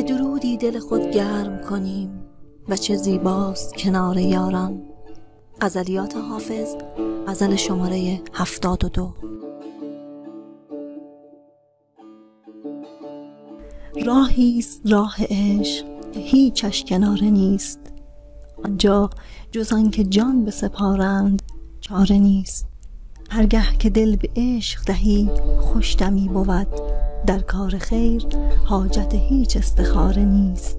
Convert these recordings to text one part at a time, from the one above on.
به درودی دل خود گرم کنیم و چه زیباست کنار یاران. غزلیات حافظ، غزل شماره 72. راهیست راه عشق که هیچش کناره نیست، آنجا جز آن که جان بسپارند چاره نیست. هرگه که دل به عشق دهی خوش دمی بود، در کار خیر حاجت هیچ استخاره نیست.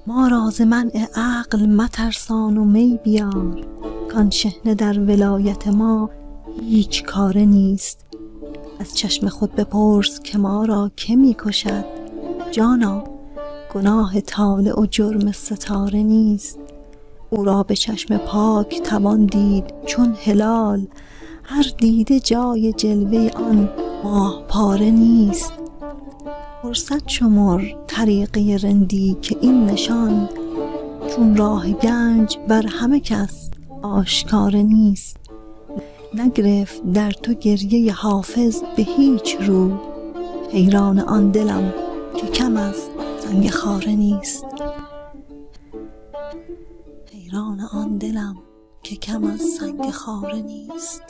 ما را ز منع عقل مترسان و می بیار، کان شحنه در ولایت ما هیچ کاره نیست. از چشم خود بپرس که ما را که می کشد، جانا گناه طالع و جرم ستاره نیست. او را به چشم پاک توان دید چون هلال، هر دیده جای جلوه آن ماه پاره نیست. فرصت شمر طریقه رندی که این نشان، چون راه گنج بر همه کس آشکاره نیست. نگرفت در تو گریه حافظ به هیچ رو، حیران آن دلم که کم از سنگ خاره نیست. حیران آن دلم که کم از سنگ خاره نیست.